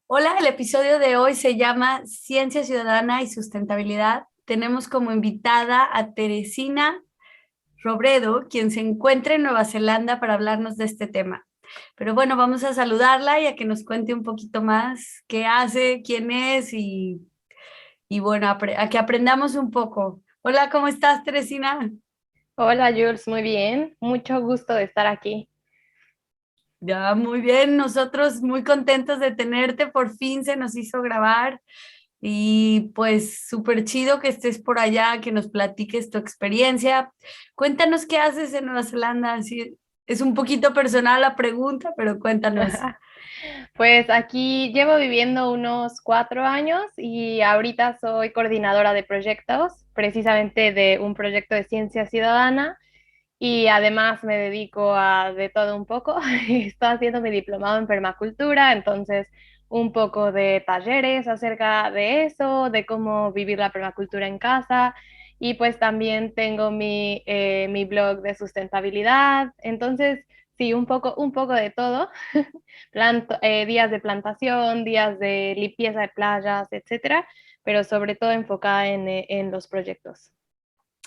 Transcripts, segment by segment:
Hola, el episodio de hoy se llama Ciencia Ciudadana y Sustentabilidad. Tenemos como invitada a Teresina Robredo, quien se encuentra en Nueva Zelanda para hablarnos de este tema. Pero bueno, vamos a saludarla y a que nos cuente un poquito más qué hace, quién es y bueno, a que aprendamos un poco. Hola, ¿cómo estás, Teresina? Hola Jules, muy bien, mucho gusto de estar aquí. Ya, muy bien, nosotros muy contentos de tenerte, por fin se nos hizo grabar. Y pues súper chido que estés por allá, que nos platiques tu experiencia. Cuéntanos qué haces en Nueva Zelanda. Sí, es un poquito personal la pregunta, pero cuéntanos. Pues aquí llevo viviendo unos 4 años y ahorita soy coordinadora de proyectos, precisamente de un proyecto de ciencia ciudadana y además me dedico a de todo un poco. Estoy haciendo mi diplomado en permacultura, entonces un poco de talleres acerca de eso, de cómo vivir la permacultura en casa. Y pues también tengo mi blog de sustentabilidad. Entonces, sí, un poco de todo. Días de plantación, días de limpieza de playas, etcétera, pero sobre todo enfocada en los proyectos.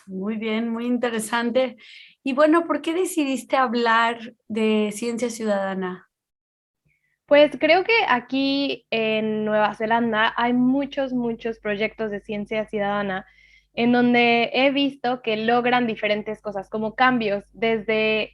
Muy bien, muy interesante. Y bueno, ¿por qué decidiste hablar de ciencia ciudadana? Pues creo que aquí en Nueva Zelanda hay muchos proyectos de ciencia ciudadana en donde he visto que logran diferentes cosas, como cambios desde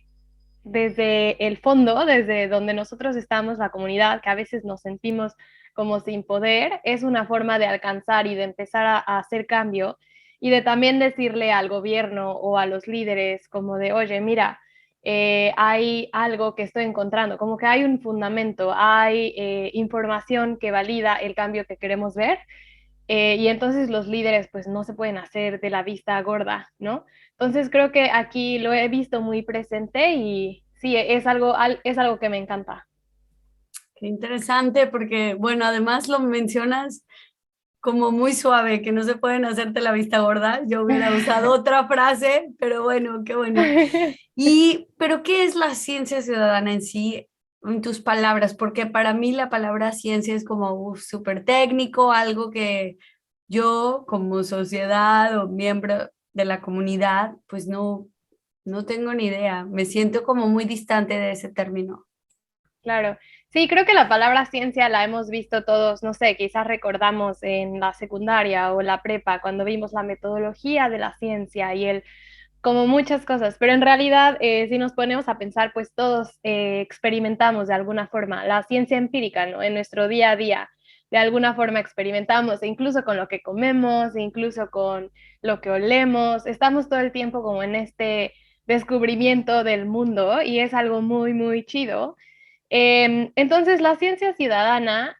el fondo, desde donde nosotros estamos, la comunidad, que a veces nos sentimos como sin poder, es una forma de alcanzar y de empezar a hacer cambio y de también decirle al gobierno o a los líderes como de, oye, mira, hay algo que estoy encontrando, como que hay un fundamento, hay información que valida el cambio que queremos ver, y entonces los líderes pues no se pueden hacer de la vista gorda, ¿no? Entonces creo que aquí lo he visto muy presente y sí, es algo que me encanta. Qué interesante, porque bueno, además lo mencionas como muy suave, que no se pueden hacerte la vista gorda. Yo hubiera usado otra frase, pero bueno, qué bueno. Pero ¿qué es la ciencia ciudadana en sí, en tus palabras? Porque para mí la palabra ciencia es como súper técnico, algo que yo como sociedad o miembro de la comunidad, pues no tengo ni idea. Me siento como muy distante de ese término. Claro, sí, creo que la palabra ciencia la hemos visto todos, no sé, quizás recordamos en la secundaria o la prepa cuando vimos la metodología de la ciencia y como muchas cosas, pero en realidad si nos ponemos a pensar, pues todos experimentamos de alguna forma la ciencia empírica, ¿no? En nuestro día a día, de alguna forma experimentamos, e incluso con lo que comemos, e incluso con lo que olemos, estamos todo el tiempo como en este descubrimiento del mundo y es algo muy chido. Entonces, la ciencia ciudadana,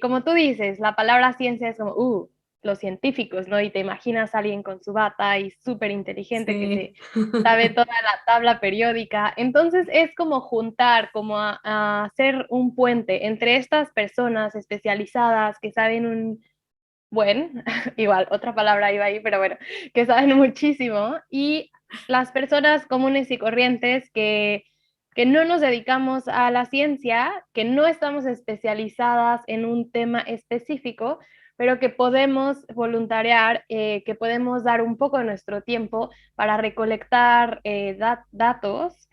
como tú dices, la palabra ciencia es como, los científicos, ¿no? Y te imaginas a alguien con su bata y súper inteligente que se Sí. sabe toda la tabla periódica. Entonces, es como juntar, como a hacer un puente entre estas personas especializadas que saben igual, otra palabra iba ahí, pero bueno, que saben muchísimo, y las personas comunes y corrientes que no nos dedicamos a la ciencia, que no estamos especializadas en un tema específico, pero que podemos voluntariar, que podemos dar un poco de nuestro tiempo para recolectar datos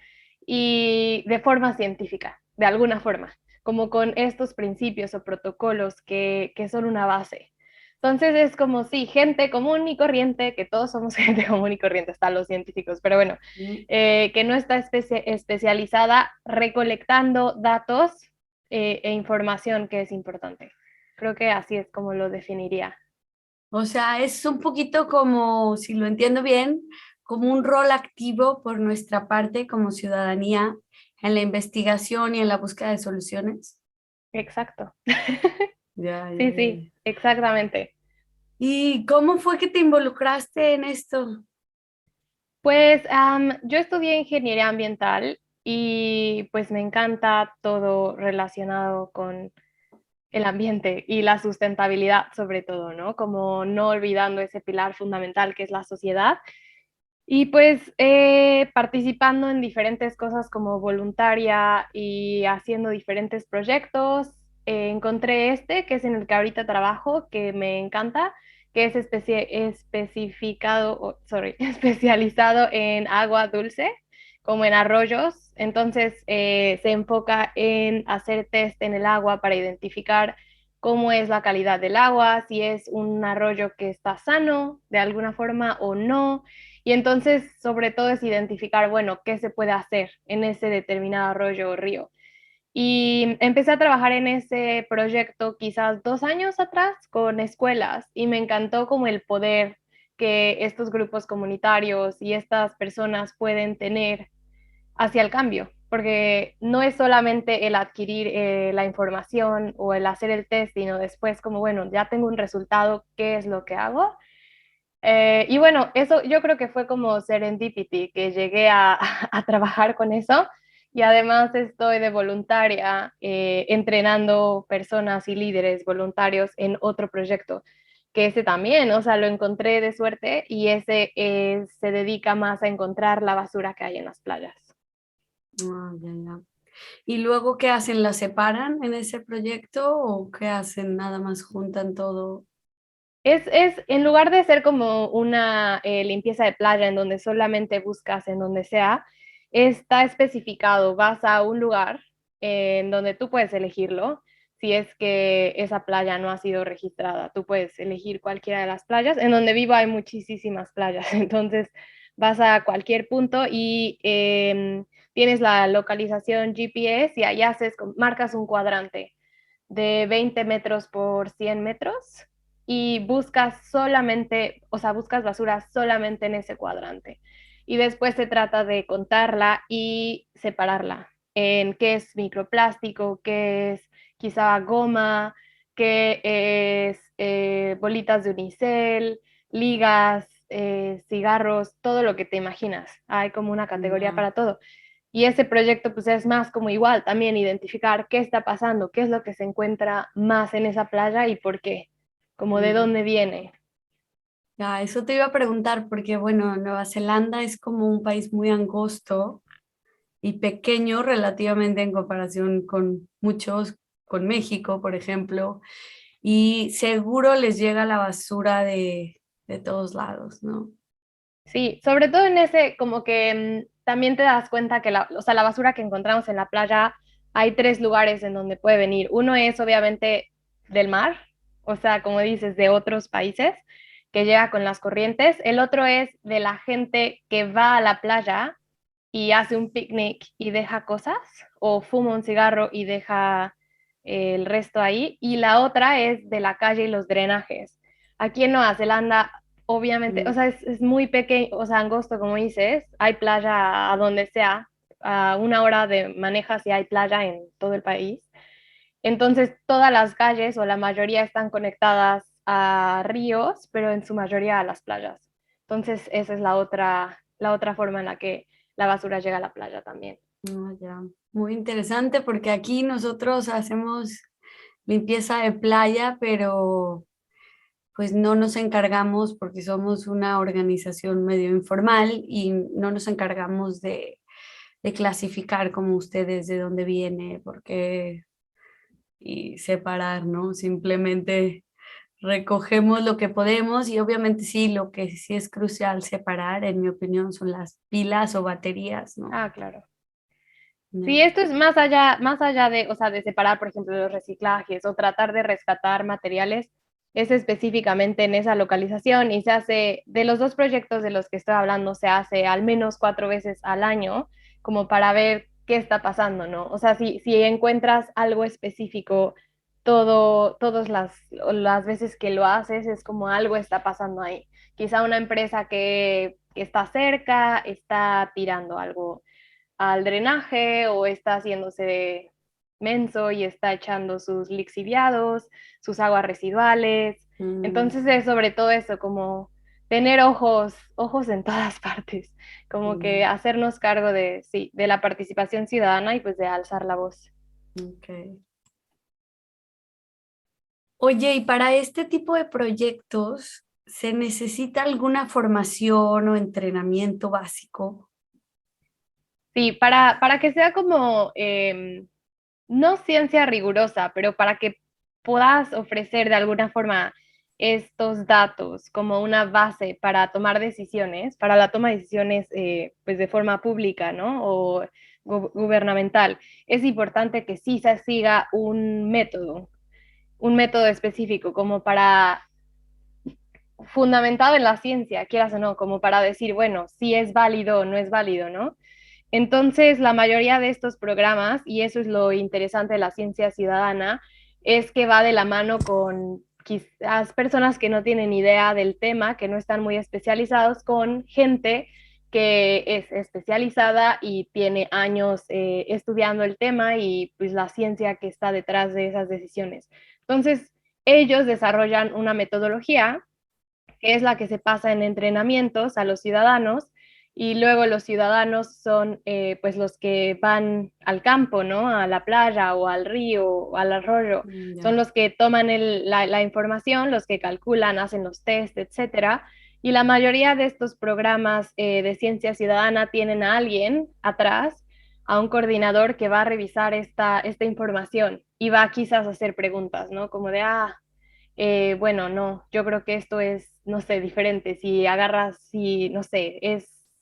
y de forma científica, de alguna forma, como con estos principios o protocolos que son una base. Entonces es como si gente común y corriente, que todos somos gente común y corriente, hasta los científicos, pero bueno, que no está especializada recolectando datos e información que es importante. Creo que así es como lo definiría. O sea, es un poquito como, si lo entiendo bien, como un rol activo por nuestra parte como ciudadanía en la investigación y en la búsqueda de soluciones. Exacto. Ya, ya, Sí, ya, sí, ya. exactamente. ¿Y cómo fue que te involucraste en esto? Pues yo estudié ingeniería ambiental y pues me encanta todo relacionado con el ambiente y la sustentabilidad sobre todo, ¿no? Como no olvidando ese pilar fundamental que es la sociedad. Y pues participando en diferentes cosas como voluntaria y haciendo diferentes proyectos, encontré este, que es en el que ahorita trabajo, que me encanta, que es especializado en agua dulce, como en arroyos. Entonces, se enfoca en hacer test en el agua para identificar cómo es la calidad del agua, si es un arroyo que está sano de alguna forma o no. Y entonces, sobre todo, es identificar, bueno, qué se puede hacer en ese determinado arroyo o río. Y empecé a trabajar en ese proyecto quizás 2 años atrás con escuelas y me encantó como el poder que estos grupos comunitarios y estas personas pueden tener hacia el cambio, porque no es solamente el adquirir la información o el hacer el test, sino después como, bueno, ya tengo un resultado, ¿qué es lo que hago? Y bueno, eso yo creo que fue como serendipity, que llegué a trabajar con eso. Y además estoy de voluntaria entrenando personas y líderes voluntarios en otro proyecto, que ese también, o sea, lo encontré de suerte y ese se dedica más a encontrar la basura que hay en las playas. Ah, ya, ya. ¿Y luego qué hacen? ¿La separan en ese proyecto o qué hacen? Nada más juntan todo. En lugar de ser como una limpieza de playa en donde solamente buscas en donde sea, está especificado, vas a un lugar en donde tú puedes elegirlo, si es que esa playa no ha sido registrada, tú puedes elegir cualquiera de las playas, en donde vivo hay muchísimas playas, entonces vas a cualquier punto y tienes la localización GPS y ahí marcas un cuadrante de 20 metros por 100 metros y buscas solamente, o sea, buscas basura solamente en ese cuadrante. Y después se trata de contarla y separarla en qué es microplástico, qué es quizá goma, qué es bolitas de unicel, ligas, cigarros, todo lo que te imaginas. Hay como una categoría Ya. para todo. Y ese proyecto pues es más como igual, también identificar qué está pasando, qué es lo que se encuentra más en esa playa y por qué, como de Ya. dónde viene. Ya, eso te iba a preguntar porque, bueno, Nueva Zelanda es como un país muy angosto y pequeño relativamente en comparación con muchos, con México, por ejemplo, y seguro les llega la basura de todos lados, ¿no? Sí, sobre todo en ese, como que también te das cuenta que o sea, la basura que encontramos en la playa, hay tres lugares en donde puede venir. Uno es obviamente del mar, o sea, como dices, de otros países, que llega con las corrientes. El otro es de la gente que va a la playa y hace un picnic y deja cosas, o fuma un cigarro y deja el resto ahí. Y la otra es de la calle y los drenajes. Aquí en Nueva Zelanda, obviamente, o Mm. sea, es muy pequeño, o sea, angosto, como dices, hay playa a donde sea, a 1 hora de manejas y hay playa en todo el país. Entonces, todas las calles o la mayoría están conectadas a ríos, pero en su mayoría a las playas. Entonces, esa es la otra forma en la que la basura llega a la playa también. Ah, ya. Muy interesante porque aquí nosotros hacemos limpieza de playa, pero pues no nos encargamos porque somos una organización medio informal y no nos encargamos de clasificar como ustedes de dónde viene, porque y separar, ¿no? Simplemente recogemos lo que podemos y obviamente sí, lo que sí es crucial separar, en mi opinión, son las pilas o baterías, ¿no? Ah, claro. Sí, No. esto es más allá de, o sea, de separar, por ejemplo, los reciclajes o tratar de rescatar materiales, es específicamente en esa localización y se hace, de los dos proyectos de los que estoy hablando, se hace al menos 4 veces al año, como para ver qué está pasando, ¿no? O sea, si encuentras algo específico, todas las veces que lo haces, es como algo está pasando ahí. Quizá una empresa que está cerca está tirando algo al drenaje o está haciéndose menso y está echando sus lixiviados, sus aguas residuales. Mm, Entonces es sobre todo eso, como tener ojos en todas partes, como que mm, hacernos cargo de, sí, de la participación ciudadana y pues de alzar la voz. ok. Oye, y para este tipo de proyectos, ¿se necesita alguna formación o entrenamiento básico? Sí, para que sea como no ciencia rigurosa, pero para que puedas ofrecer de alguna forma estos datos como una base para tomar decisiones, para la toma de decisiones pues de forma pública, ¿no? O gubernamental, es importante que sí se siga un método específico como para fundamentado en la ciencia, quieras o no, como para decir, bueno, si es válido o no es válido, ¿no? Entonces, la mayoría de estos programas, y eso es lo interesante de la ciencia ciudadana, es que va de la mano con quizás personas que no tienen idea del tema, que no están muy especializados, con gente que es especializada y tiene años estudiando el tema y pues la ciencia que está detrás de esas decisiones. Entonces, ellos desarrollan una metodología que es la que se pasa en entrenamientos a los ciudadanos y luego los ciudadanos son pues los que van al campo, ¿no? A la playa o al río o al arroyo. Son Ya. los que toman la información, los que calculan, hacen los test, etcétera. Y la mayoría de estos programas de ciencia ciudadana tienen a alguien atrás, a un coordinador que va a revisar esta información y va quizás a hacer preguntas, ¿no? Como de, bueno, no, yo creo que esto es, no sé, diferente. Si agarras, si, no sé,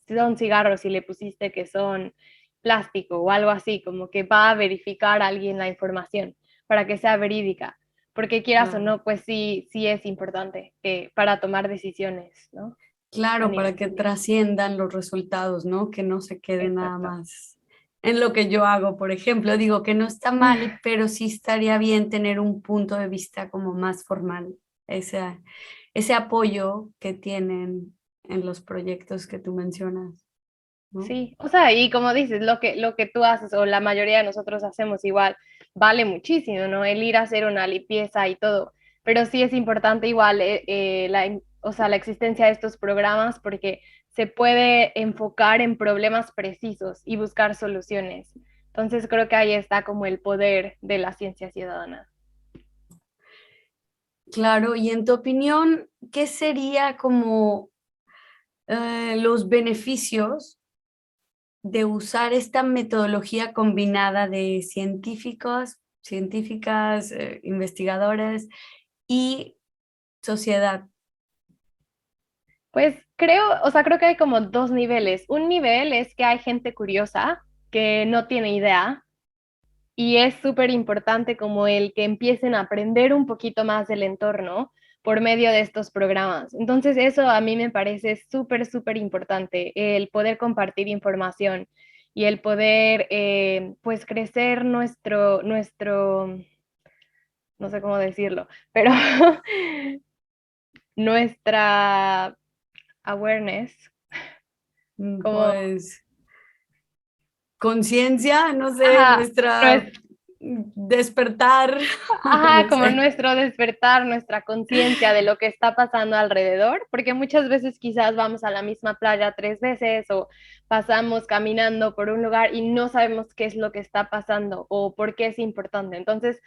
son cigarros y le pusiste que son plástico o algo así, como que va a verificar a alguien la información para que sea verídica. Porque quieras o Claro. no, pues sí, sí es importante para tomar decisiones, ¿no? A Claro, para nivel que público. trasciendan los resultados, ¿no? Que no se quede nada Exacto. más en lo que yo hago, por ejemplo. Digo que no está mal, pero sí estaría bien tener un punto de vista como más formal, ese, ese apoyo que tienen en los proyectos que tú mencionas, ¿no? Sí, o sea, y como dices, lo que tú haces o la mayoría de nosotros hacemos igual, vale muchísimo, ¿no? El ir a hacer una limpieza y todo, pero sí es importante igual o sea, la existencia de estos programas porque se puede enfocar en problemas precisos y buscar soluciones. Entonces creo que ahí está como el poder de la ciencia ciudadana. Claro, y en tu opinión, ¿qué sería como los beneficios de usar esta metodología combinada de científicos, científicas, investigadores y sociedad? Pues creo, o sea, creo que hay como dos niveles. Un nivel es que hay gente curiosa que no tiene idea y es súper importante como el que empiecen a aprender un poquito más del entorno por medio de estos programas. Entonces eso a mí me parece súper, súper importante, el poder compartir información y el poder pues crecer no sé cómo decirlo, pero nuestra awareness, como, Pues conciencia, no sé, ajá, nuestra despertar, ajá, no como sé. nuestro despertar, nuestra conciencia de lo que está pasando alrededor, porque muchas veces quizás vamos a la misma playa 3 veces o pasamos caminando por un lugar y no sabemos qué es lo que está pasando o por qué es importante. Entonces,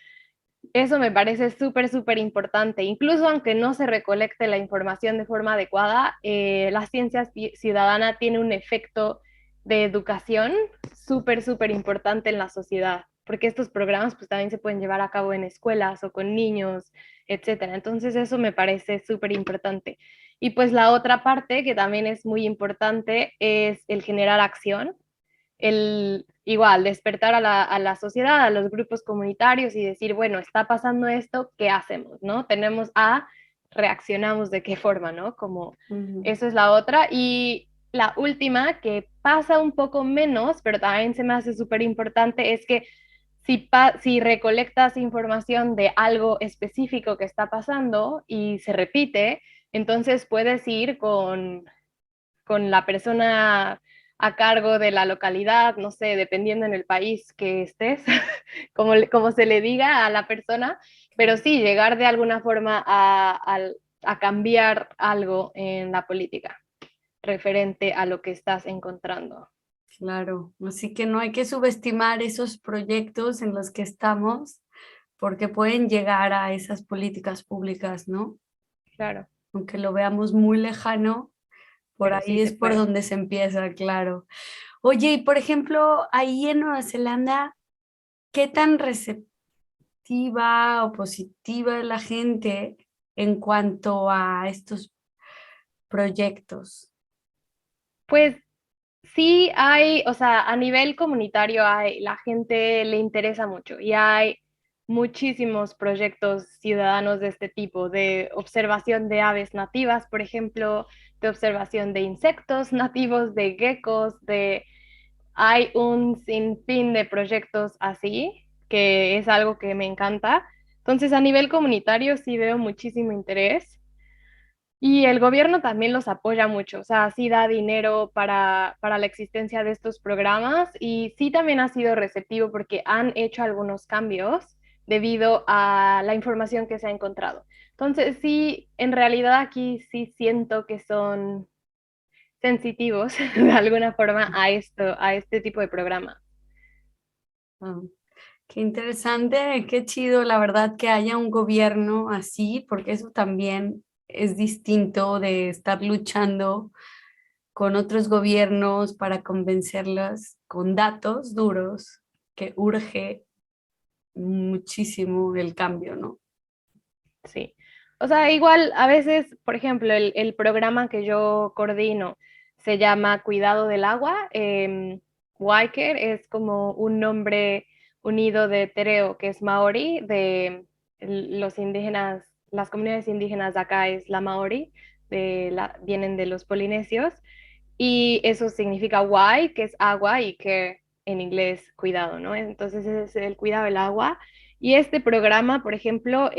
eso me parece súper, súper importante. Incluso aunque no se recolecte la información de forma adecuada, la ciencia ciudadana tiene un efecto de educación súper, súper importante en la sociedad, porque estos programas pues también se pueden llevar a cabo en escuelas o con niños, etcétera. Entonces eso me parece súper importante. Y pues la otra parte que también es muy importante es el generar acción, el igual despertar a la sociedad, a los grupos comunitarios y decir, bueno, está pasando esto, ¿qué hacemos? ¿No? Tenemos a, reaccionamos de qué forma, ¿no? Como Ujú. eso es la otra. Y la última, que pasa un poco menos, pero también se me hace súper importante, es que si recolectas información de algo específico que está pasando y se repite, entonces puedes ir con la persona a cargo de la localidad, no sé, dependiendo en el país que estés, como se le diga a la persona, pero sí llegar de alguna forma a cambiar algo en la política referente a lo que estás encontrando. Claro, así que no hay que subestimar esos proyectos en los que estamos porque pueden llegar a esas políticas públicas, ¿no? Claro, Aunque lo veamos muy lejano, por pero sí ahí se es por puede. donde se empieza, claro. Oye, y por ejemplo, ahí en Nueva Zelanda, ¿qué tan receptiva o positiva es la gente en cuanto a estos proyectos? Pues sí hay, o sea, a nivel comunitario hay, la gente le interesa mucho y hay muchísimos proyectos ciudadanos de este tipo, de observación de aves nativas, por ejemplo, de observación de insectos nativos, de geckos, de... Hay un sinfín de proyectos así, que es algo que me encanta. Entonces, a nivel comunitario sí veo muchísimo interés. Y el gobierno también los apoya mucho, o sea, sí da dinero para la existencia de estos programas y sí también ha sido receptivo porque han hecho algunos cambios debido a la información que se ha encontrado. Entonces, sí, en realidad aquí sí siento que son sensitivos de alguna forma a esto, a este tipo de programa. Ah, qué interesante, qué chido, la verdad, que haya un gobierno así, porque eso también es distinto de estar luchando con otros gobiernos para convencerlos con datos duros, que urge muchísimo el cambio, ¿no? Sí. O sea, igual a veces, por ejemplo, el programa que yo coordino se llama Cuidado del Agua. Waiker es como un nombre unido de Tereo, que es maori, de los indígenas, las comunidades indígenas de acá es la maori, vienen de los polinesios, y eso significa wai, que es agua, y care en inglés, cuidado, ¿no? Entonces es el cuidado del agua. Y este programa, por ejemplo,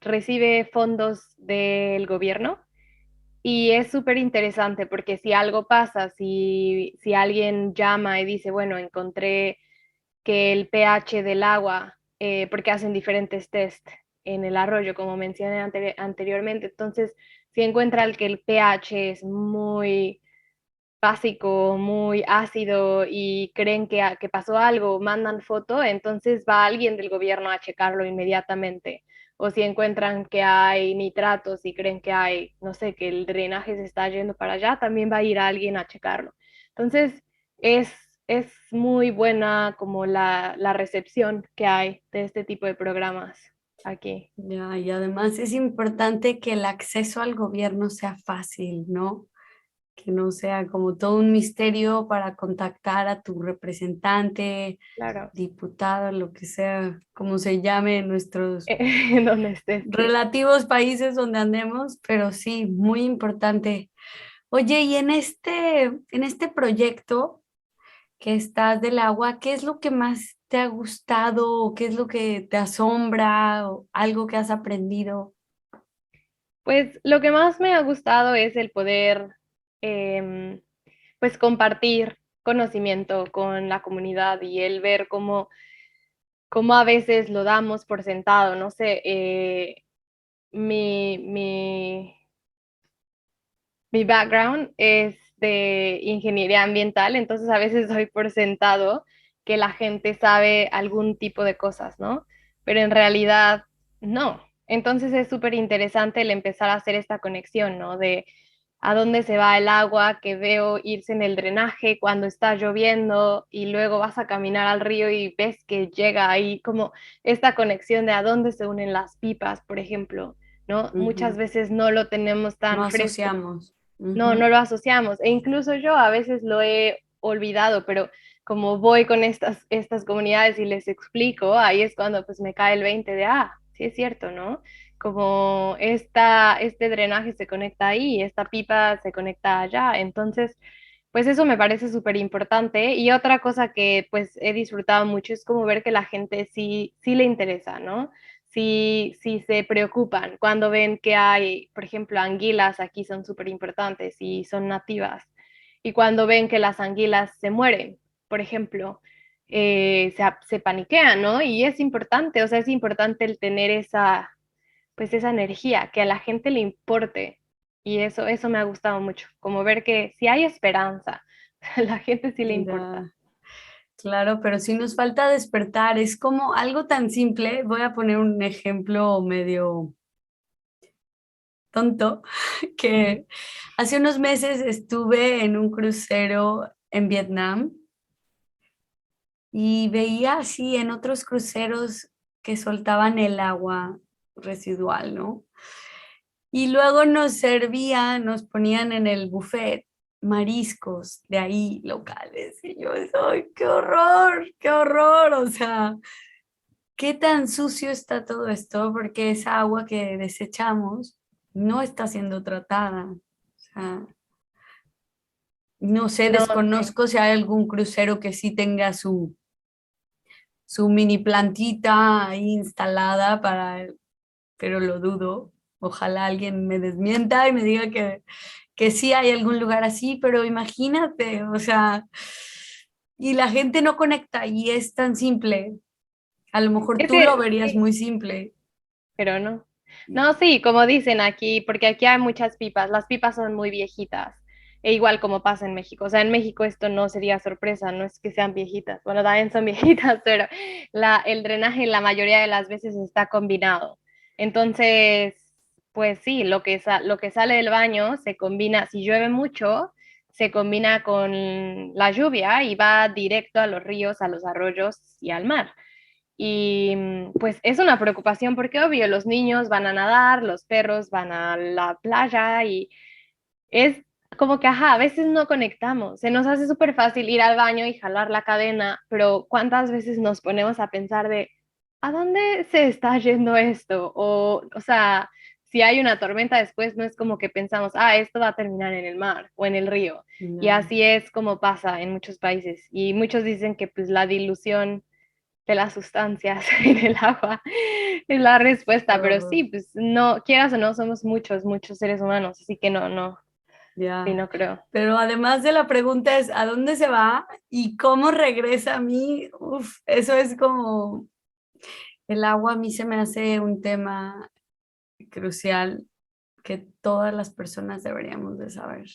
recibe fondos del gobierno y es súper interesante porque si algo pasa, si alguien llama y dice, bueno, encontré que el pH del agua, porque hacen diferentes test en el arroyo, como mencioné anteriormente, entonces si encuentran que el pH es muy básico, muy ácido y creen que pasó algo, mandan foto, entonces va alguien del gobierno a checarlo inmediatamente. O si encuentran que hay nitratos y creen que hay, no sé, que el drenaje se está yendo para allá, también va a ir alguien a checarlo. Entonces, es, es muy buena como la recepción que hay de este tipo de programas aquí. Ya, y además es importante que el acceso al gobierno sea fácil, ¿no? Que no sea como todo un misterio para contactar a tu representante, Claro, diputado, lo que sea, como se llame en nuestros en donde estés, sí. relativos países donde andemos, pero sí, muy importante. Oye, y en este proyecto que estás del agua, ¿qué es lo que más te ha gustado o qué es lo que te asombra o algo que has aprendido? Pues lo que más me ha gustado es el poder, em, pues compartir conocimiento con la comunidad y el ver cómo a veces lo damos por sentado. No sé, mi, mi, mi background es de ingeniería ambiental, entonces a veces doy por sentado que la gente sabe algún tipo de cosas, ¿no? Pero en realidad no. Entonces es súper interesante el empezar a hacer esta conexión, ¿no? De a dónde se va el agua que veo irse en el drenaje cuando está lloviendo y luego vas a caminar al río y ves que llega ahí como esta conexión de a dónde se unen las pipas, por ejemplo, ¿no? Muchas Ujú. veces no lo tenemos No tan fresco, asociamos. no Ujú. lo asociamos. E incluso yo a veces lo he olvidado, pero como voy con estas comunidades y les explico, ahí es cuando pues me cae el 20 de, sí es cierto, ¿no? Como este drenaje se conecta ahí, esta pipa se conecta allá. Entonces, pues eso me parece súper importante. Y otra cosa que pues he disfrutado mucho es como ver que la gente sí le interesa, ¿no? Sí se preocupan cuando ven que hay, por ejemplo, anguilas aquí son súper importantes y son nativas. Y cuando ven que las anguilas se mueren, por ejemplo, se paniquean, ¿no? Y es importante, o sea, es importante el tener pues esa energía, que a la gente le importe. Y eso me ha gustado mucho, como ver que si hay esperanza, a la gente sí le importa. Ya, claro, pero sí nos falta despertar. Es como algo tan simple. Voy a poner un ejemplo medio tonto, Ujú. que hace unos meses estuve en un crucero en Vietnam y veía así en otros cruceros que soltaban el agua residual, ¿no? Y luego nos servían, nos ponían en el buffet mariscos de ahí locales. Y yo, ¡ay, qué horror! O sea, ¿qué tan sucio está todo esto? Porque esa agua que desechamos no está siendo tratada. O sea, no sé, No sé. desconozco si hay algún crucero que sí tenga su mini plantita ahí instalada pero lo dudo. Ojalá alguien me desmienta y me diga que sí hay algún lugar así, pero imagínate, o sea, y la gente no conecta y es tan simple. A lo mejor Es tú lo que verías sí, muy simple. pero no. No, sí, como dicen aquí, porque aquí hay muchas pipas. Las pipas son muy viejitas. E igual como pasa en México. O sea, en México esto no sería sorpresa, no es que sean viejitas. Bueno, también son viejitas, pero el drenaje la mayoría de las veces está combinado. Entonces, pues sí, lo que sale del baño se combina, si llueve mucho, se combina con la lluvia y va directo a los ríos, a los arroyos y al mar. Y pues es una preocupación porque obvio, los niños van a nadar, los perros van a la playa y es como que, ajá, a veces no conectamos. Se nos hace súper fácil ir al baño y jalar la cadena, pero ¿cuántas veces nos ponemos a pensar de, ¿a dónde se está yendo esto? O sea, si hay una tormenta después, no es como que pensamos, ah, esto va a terminar en el mar o en el río. Y No, así es como pasa en muchos países. Y muchos dicen que pues la dilución de las sustancias en el agua es la qué respuesta, pero horror. sí, pues no, quieras o no, somos muchos, muchos seres humanos, así que no, no, sí, Ya. no creo. Pero además de la pregunta es, ¿a dónde se va y cómo regresa a mí? Uf, eso es como el agua a mí se me hace un tema crucial que todas las personas deberíamos de saber.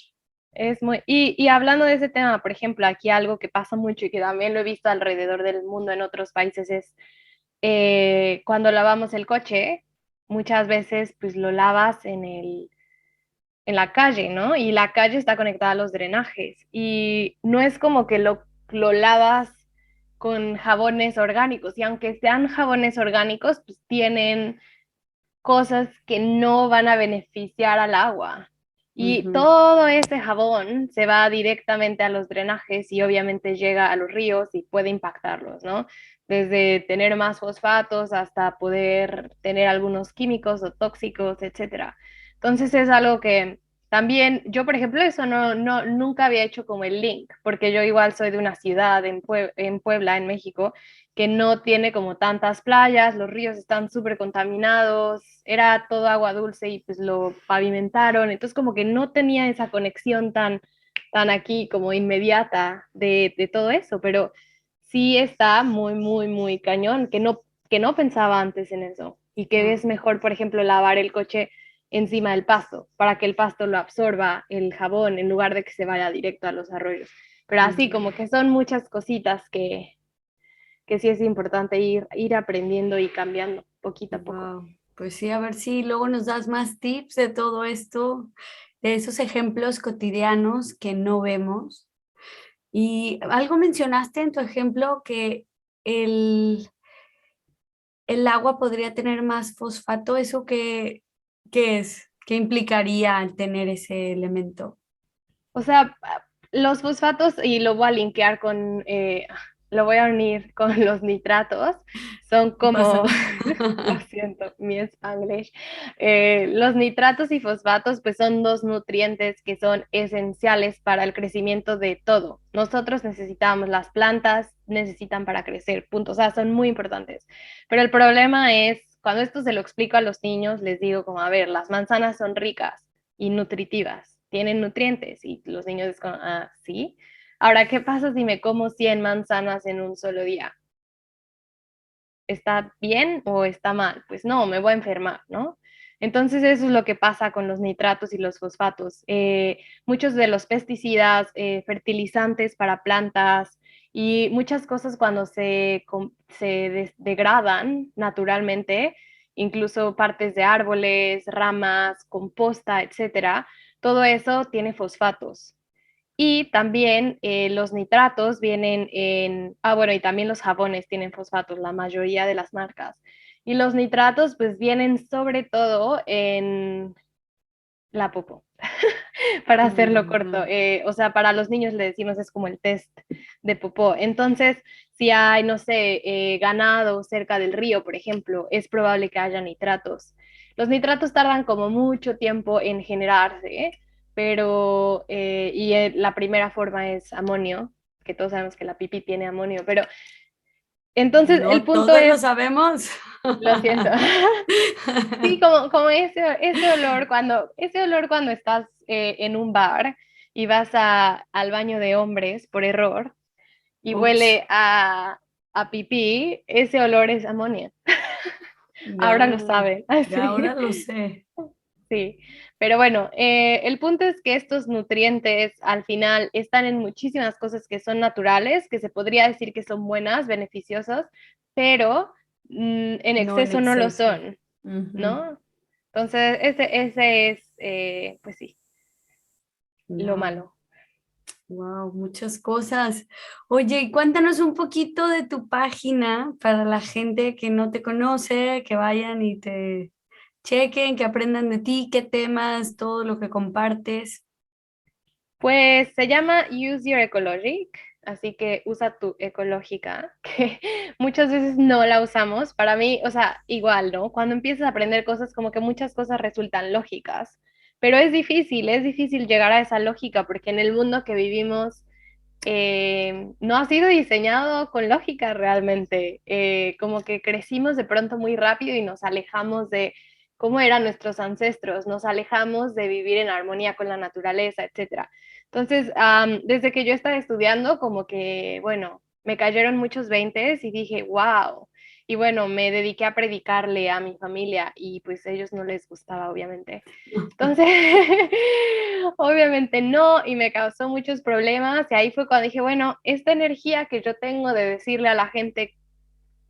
Es muy, y hablando de ese tema, por ejemplo, aquí algo que pasa mucho y que también lo he visto alrededor del mundo en otros países es cuando lavamos el coche, muchas veces pues lo lavas en la calle, ¿no? Y la calle está conectada a los drenajes y no es como que lo lavas con jabones orgánicos y aunque sean jabones orgánicos, pues tienen cosas que no van a beneficiar al agua. Y Ujú. todo ese jabón se va directamente a los drenajes y obviamente llega a los ríos y puede impactarlos, ¿no? Desde tener más fosfatos hasta poder tener algunos químicos o tóxicos, etcétera. Entonces es algo que también, yo por ejemplo, eso nunca había hecho como el link, porque yo igual soy de una ciudad en Puebla, en México, que no tiene como tantas playas, los ríos están súper contaminados, era todo agua dulce y pues lo pavimentaron, entonces como que no tenía esa conexión tan aquí como inmediata de todo eso, pero sí está muy, muy, muy cañón, que no pensaba antes en eso y que Ah, es mejor, por ejemplo, lavar el coche encima del pasto para que el pasto lo absorba el jabón en lugar de que se vaya directo a los arroyos. Pero así ujú. como que son muchas cositas que sí es importante ir aprendiendo y cambiando poquito a poco. Wow. Pues sí, a ver si luego nos das más tips de todo esto, de esos ejemplos cotidianos que no vemos. Y algo mencionaste en tu ejemplo que el, el agua podría tener más fosfato. ¿Eso qué es? ¿Qué implicaría al tener ese elemento? O sea, los fosfatos, y lo voy a linkear lo voy a unir con los nitratos, son No pasa como, lo nada. siento, mi Spanglish. Los nitratos y fosfatos, pues son dos nutrientes que son esenciales para el crecimiento de todo. Nosotros necesitamos, las plantas necesitan para crecer, punto. O sea, son muy importantes. Pero el problema es, cuando esto se lo explico a los niños, les digo como, a ver, las manzanas son ricas y nutritivas, tienen nutrientes y los niños es como, ah, sí. Ahora, ¿qué pasa si me como 100 manzanas en un solo día? ¿Está bien o está mal? Pues no, me voy a enfermar, ¿no? Entonces eso es lo que pasa con los nitratos y los fosfatos. Muchos de los pesticidas, fertilizantes para plantas y muchas cosas cuando se degradan naturalmente, incluso partes de árboles, ramas, composta, etcétera, todo eso tiene fosfatos. Y también los nitratos vienen bueno, y también los jabones tienen fosfatos, la mayoría de las marcas. Y los nitratos pues vienen sobre todo en la popó, para hacerlo corto. Ujú. O sea, para los niños le decimos es como el test de popó. Entonces, si hay, no sé, ganado cerca del río, por ejemplo, es probable que haya nitratos. Los nitratos tardan como mucho tiempo en generarse, pero, la primera forma es amonio, que todos sabemos que la pipí tiene amonio, pero entonces el No punto todos lo es, sabemos. lo siento. Sí, como ese olor cuando estás en un bar y vas al baño de hombres por error y Ups, huele a pipí, ese olor es amonía. Ahora lo ya, saben, ya ahora así. lo sé. Sí, pero bueno, el punto es que estos nutrientes al final están en muchísimas cosas que son naturales, que se podría decir que son buenas, beneficiosas, pero en No en exceso no lo exceso. son, ¿no? Entonces, ese es, pues sí, lo Wow, malo. wow, muchas cosas. Oye, y cuéntanos un poquito de tu página para la gente que no te conoce, que vayan y te chequen, que aprendan de ti, qué temas, todo lo que compartes. Pues se llama Use Your Ecologic, así que usa tu ecológica, que muchas veces no la usamos. Para mí, o sea, igual, ¿no? Cuando empiezas a aprender cosas, como que muchas cosas resultan lógicas, pero es difícil llegar a esa lógica porque en el mundo que vivimos no ha sido diseñado con lógica realmente. Como que crecimos de pronto muy rápido y nos alejamos de cómo eran nuestros ancestros, nos alejamos de vivir en armonía con la naturaleza, etcétera. Entonces, desde que yo estaba estudiando, como que, bueno, me cayeron muchos veintes y dije, wow. Y bueno, me dediqué a predicarle a mi familia y pues a ellos no les gustaba, obviamente. Entonces, obviamente no, y me causó muchos problemas. Y ahí fue cuando dije, bueno, esta energía que yo tengo de decirle a la gente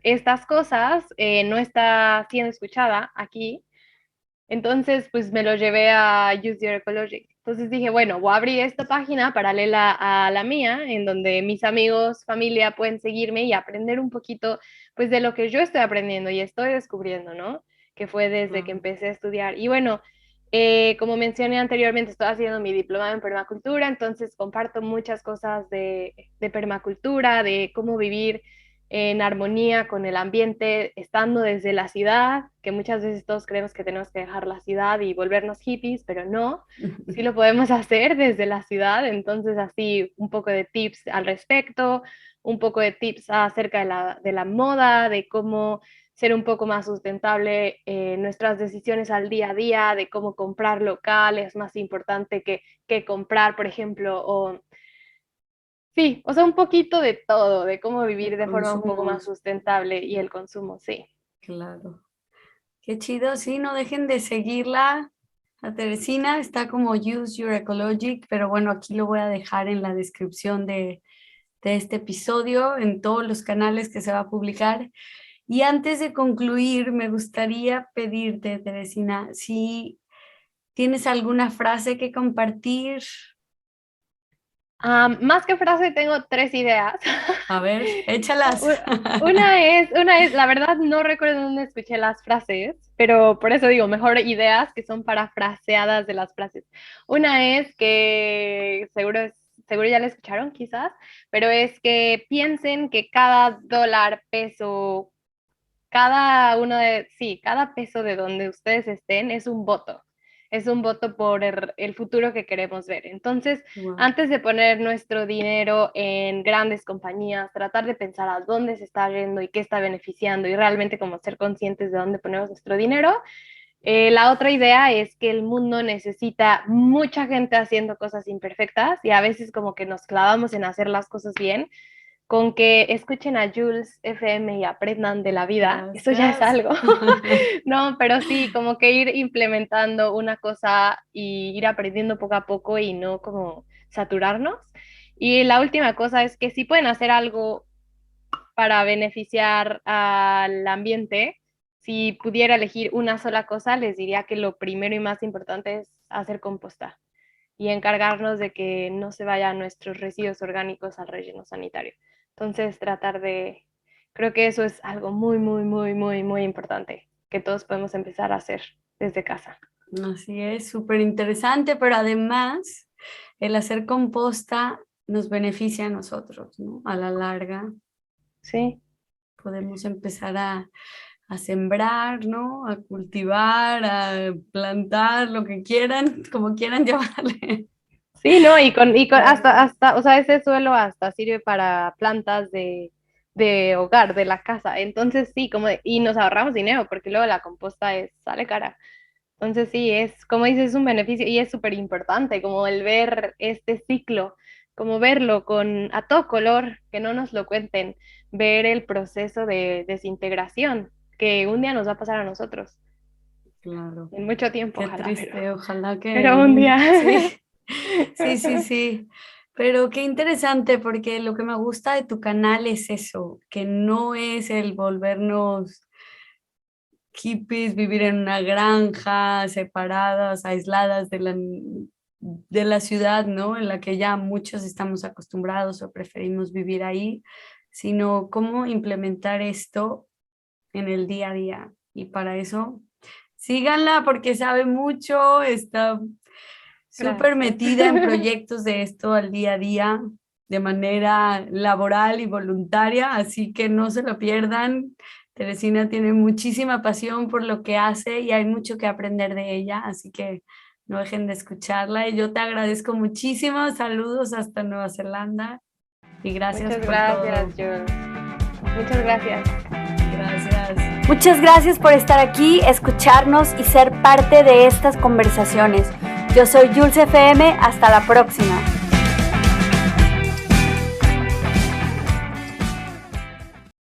estas cosas no está siendo escuchada aquí. Entonces, pues me lo llevé a Use Your Ecology. Entonces dije, bueno, voy a abrir esta página paralela a la mía, en donde mis amigos, familia pueden seguirme y aprender un poquito, pues, de lo que yo estoy aprendiendo y estoy descubriendo, ¿no? Que fue desde que Wow. empecé a estudiar. Y bueno, como mencioné anteriormente, estoy haciendo mi diplomado en permacultura, entonces comparto muchas cosas de permacultura, de cómo vivir en armonía con el ambiente, estando desde la ciudad, que muchas veces todos creemos que tenemos que dejar la ciudad y volvernos hippies, pero no, sí lo podemos hacer desde la ciudad, entonces así un poco de tips al respecto, un poco de tips acerca de la moda, de cómo ser un poco más sustentable nuestras decisiones al día a día, de cómo comprar local es más importante que comprar, por ejemplo, o sí, o sea, un poquito de todo, de cómo De vivir de forma un poco más consumos, sustentable y el consumo, sí. claro. Qué chido, sí, no dejen de seguirla. A Teresina está como Use Your Ecologic, pero bueno, aquí lo voy a dejar en la descripción de este episodio, en todos los canales que se va a publicar. Y antes de concluir, me gustaría pedirte, Teresina, si tienes alguna frase que compartir. Más que frase, tengo tres ideas. A ver, échalas. Una es, la verdad no recuerdo dónde escuché las frases, pero por eso digo, mejor ideas que son parafraseadas de las frases. Una es que seguro ya la escucharon quizás, pero es que piensen que cada dólar, peso, cada peso de donde ustedes estén es un voto por el futuro que queremos ver. Entonces, Wow. antes de poner nuestro dinero en grandes compañías, tratar de pensar a dónde se está yendo y qué está beneficiando y realmente como ser conscientes de dónde ponemos nuestro dinero. La otra idea es que el mundo necesita mucha gente haciendo cosas imperfectas y a veces como que nos clavamos en hacer las cosas bien, con que escuchen a Jules FM y aprendan de la vida, eso ya es Gracias. algo. No, pero sí, como que ir implementando una cosa y ir aprendiendo poco a poco y no como saturarnos. Y la última cosa es que si pueden hacer algo para beneficiar al ambiente, si pudiera elegir una sola cosa, les diría que lo primero y más importante es hacer composta. y encargarnos de que no se vayan nuestros residuos orgánicos al relleno sanitario. Entonces, creo que eso es algo muy, muy, muy, muy, muy importante que todos podemos empezar a hacer desde casa. Así es, súper interesante, pero además el hacer composta nos beneficia a nosotros, ¿no? A la larga. Sí. Podemos empezar a sembrar, ¿no? A cultivar, a plantar, lo que quieran, como quieran llamarle. Sí, ¿no? Y con hasta, o sea, ese suelo hasta sirve para plantas de hogar, de la casa. Entonces, sí, y nos ahorramos dinero, porque luego la composta sale cara. Entonces, sí, como dices, es un beneficio y es súper importante, como el ver este ciclo, como verlo a todo color, que no nos lo cuenten, ver el proceso de desintegración que un día nos va a pasar a nosotros. Claro, En mucho tiempo, qué ojalá, triste, ojalá que pero un día. sí, sí, sí, sí. Pero qué interesante porque lo que me gusta de tu canal es eso, que no es el volvernos hippies, vivir en una granja, separadas, aisladas de la ciudad, ¿no? En la que ya muchos estamos acostumbrados o preferimos vivir ahí, sino cómo implementar esto en el día a día. Y para eso, síganla porque sabe mucho, está súper Gracias. metida en proyectos de esto al día a día, de manera laboral y voluntaria, así que no se lo pierdan. Teresina tiene muchísima pasión por lo que hace y hay mucho que aprender de ella, así que no dejen de escucharla. Y yo te agradezco muchísimo. Saludos hasta Nueva Zelanda y gracias Muchas por gracias, todo. Jules. Muchas gracias. Gracias. Muchas gracias por estar aquí, escucharnos y ser parte de estas conversaciones. Yo soy Jules FM, hasta la próxima.